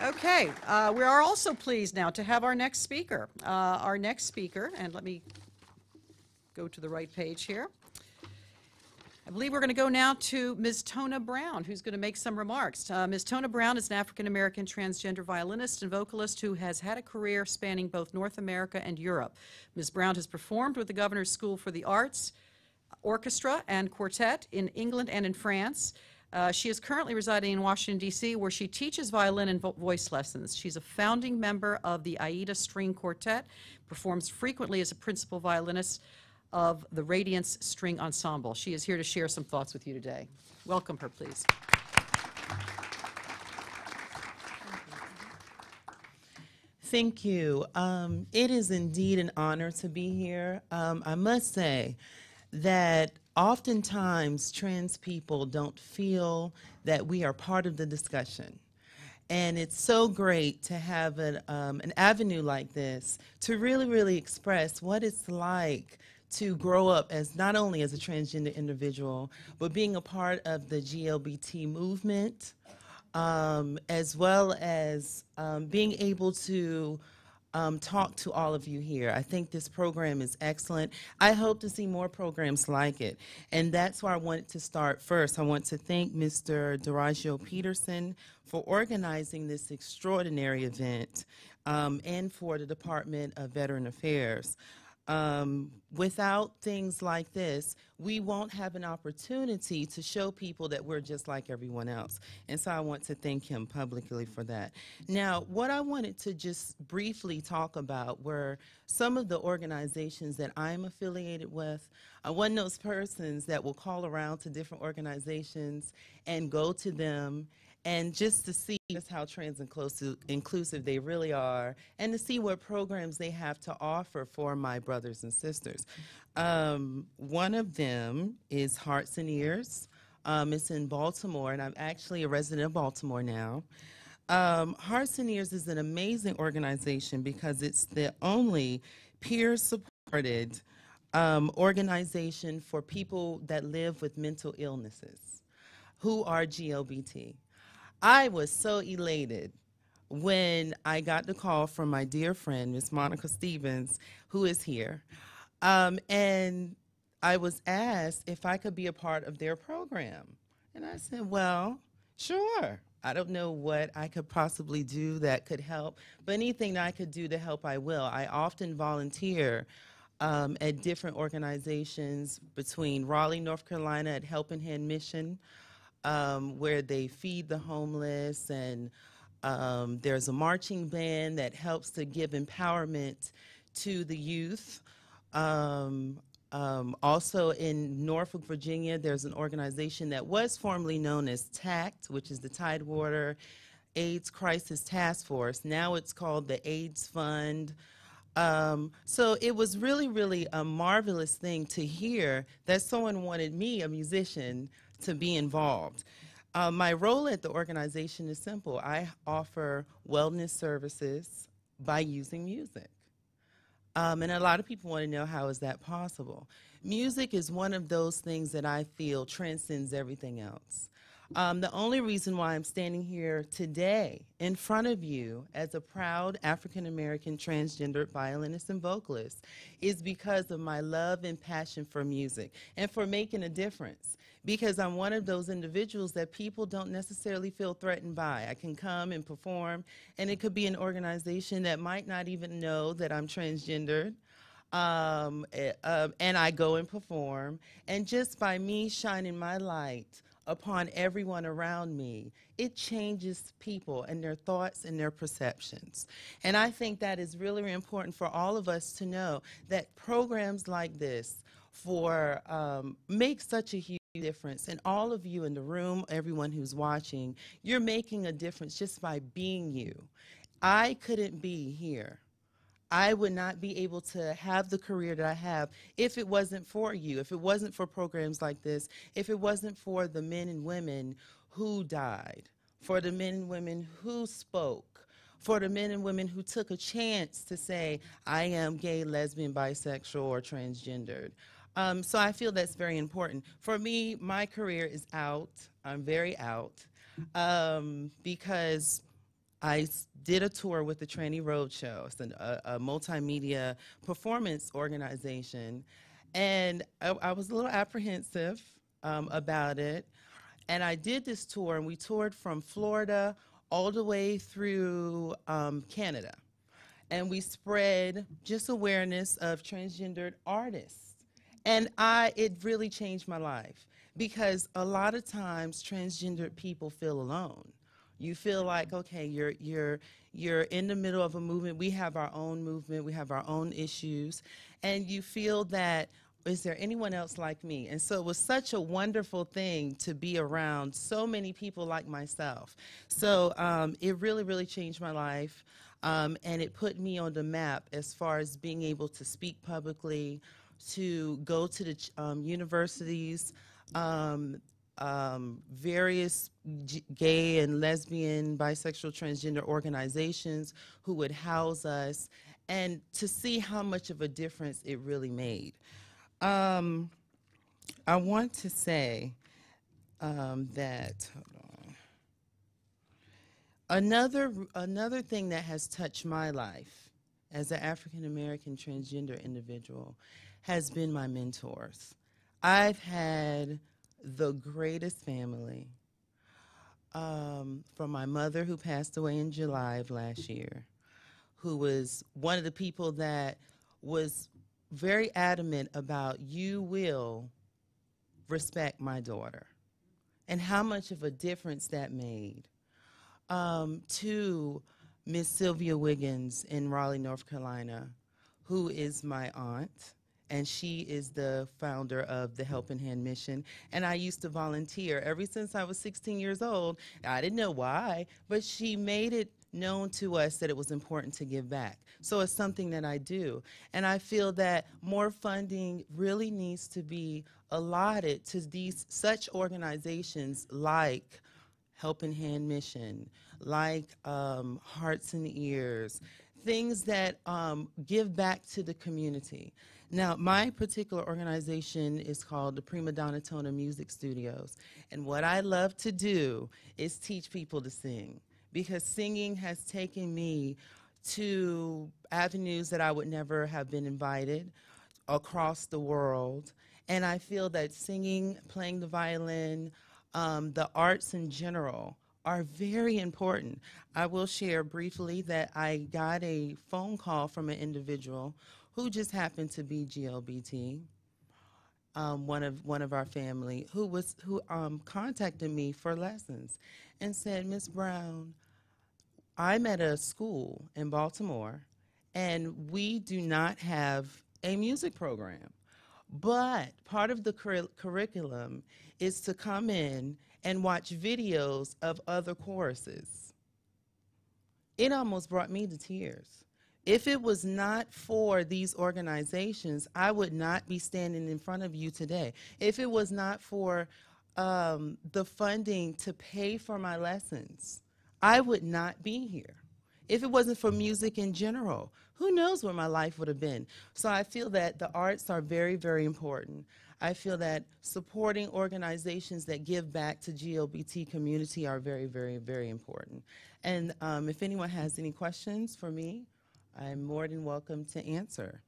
Okay, we are also pleased now to have our next speaker. And let me go to the right page here. I believe we're going to go now to Ms. Tona Brown, who's going to make some remarks. Ms. Tona Brown is an African-American transgender violinist and vocalist who has had a career spanning both North America and Europe. Ms. Brown has performed with the Governor's School for the Arts, Orchestra, and Quartet in England and in France. She is currently residing in Washington, D.C., where she teaches violin and voice lessons. She's a founding member of the Aida String Quartet, performs frequently as a principal violinist of the Radiance String Ensemble. She is here to share some thoughts with you today. Welcome her, please. Thank you. It is indeed an honor to be here. I must say that oftentimes trans people don't feel that we are part of the discussion. And it's so great to have an avenue like this to really express what it's like to grow up as not only as a transgender individual, but being a part of the GLBT movement, as well as being able to talk to all of you here. I think this program is excellent. I hope to see more programs like it. And that's why I wanted to start first. I want to thank Mr. Daraggio Peterson for organizing this extraordinary event and for the Department of Veteran Affairs. Without things like this, we won't have an opportunity to show people that we're just like everyone else. And so I want to thank him publicly for that. Now, what I wanted to just briefly talk about were some of the organizations that I'm affiliated with. One of those persons that will call around to different organizations and go to them and just to see just how trans inclusive they really are, and to see what programs they have to offer for my brothers and sisters. One of them is Hearts and Ears. It's in Baltimore, and I'm actually a resident of Baltimore now. Hearts and Ears is an amazing organization because it's the only peer-supported organization for people that live with mental illnesses who are GLBT. I was so elated when I got the call from my dear friend, Miss Monica Stevens, who is here. And I was asked if I could be a part of their program. And I said, well, sure. I don't know what I could possibly do that could help, but anything that I could do to help, I will. I often volunteer at different organizations between Raleigh, North Carolina at Helping Hand Mission, where they feed the homeless, and there's a marching band that helps to give empowerment to the youth. Also in Norfolk, Virginia, there's an organization that was formerly known as TACT, which is the Tidewater AIDS Crisis Task Force. Now it's called the AIDS Fund. So it was really a marvelous thing to hear that someone wanted me, a musician, to be involved. My role at the organization is simple. I offer wellness services by using music. And a lot of people want to know, how is that possible? Music is one of those things that I feel transcends everything else. The only reason why I'm standing here today in front of you as a proud African-American transgender violinist and vocalist is because of my love and passion for music and for making a difference. Because I'm one of those individuals that people don't necessarily feel threatened by. I can come and perform, and it could be an organization that might not even know that I'm transgendered. And I go and perform, and just by me shining my light upon everyone around me, it changes people and their thoughts and their perceptions. And I think that is really important for all of us to know that programs like this make such a huge difference. And all of you in the room, everyone who's watching, you're making a difference just by being you. I couldn't be here. I would not be able to have the career that I have if it wasn't for you, if it wasn't for programs like this, if it wasn't for the men and women who died, for the men and women who spoke, for the men and women who took a chance to say, I am gay, lesbian, bisexual, or transgendered. So I feel that's very important. For me, my career is out. I'm very out because did a tour with the Tranny Roadshow. It's a multimedia performance organization. And I was a little apprehensive about it. And I did this tour, and we toured from Florida all the way through Canada. And we spread just awareness of transgendered artists. And it really changed my life, because a lot of times transgendered people feel alone. You feel like, okay, you're in the middle of a movement. We have our own movement. We have our own issues. And you feel that, is there anyone else like me? And so it was such a wonderful thing to be around so many people like myself. So it really, really changed my life. And it put me on the map as far as being able to speak publicly, to go to the universities, various gay and lesbian, bisexual, transgender organizations who would house us, and to see how much of a difference it really made. I want to say that, hold on. Another thing that has touched my life as an African American transgender individual has been my mentors. I've had the greatest family, from my mother, who passed away in July of last year, who was one of the people that was very adamant about, you will respect my daughter, and how much of a difference that made. To Miss Sylvia Wiggins in Raleigh, North Carolina, who is my aunt, and she is the founder of the Helping Hand Mission. And I used to volunteer ever since I was 16 years old. I didn't know why, but she made it known to us that it was important to give back. So it's something that I do. And I feel that more funding really needs to be allotted to such organizations like Helping Hand Mission, like Hearts and Ears, things that give back to the community. Now, my particular organization is called the Prima Donna Tona Music Studios, and what I love to do is teach people to sing, because singing has taken me to avenues that I would never have been invited across the world. And I feel that singing, playing the violin, the arts in general are very important. I will share briefly that I got a phone call from an individual who just happened to be GLBT, one of our family, who contacted me for lessons and said, Miss Brown, I'm at a school in Baltimore, and we do not have a music program. But part of the curriculum is to come in and watch videos of other choruses. It almost brought me to tears. If it was not for these organizations, I would not be standing in front of you today. If it was not for the funding to pay for my lessons, I would not be here. If it wasn't for music in general, who knows where my life would have been? So I feel that the arts are very, very important. I feel that supporting organizations that give back to GLBT community are very, very, very important. And if anyone has any questions for me, I'm more than welcome to answer.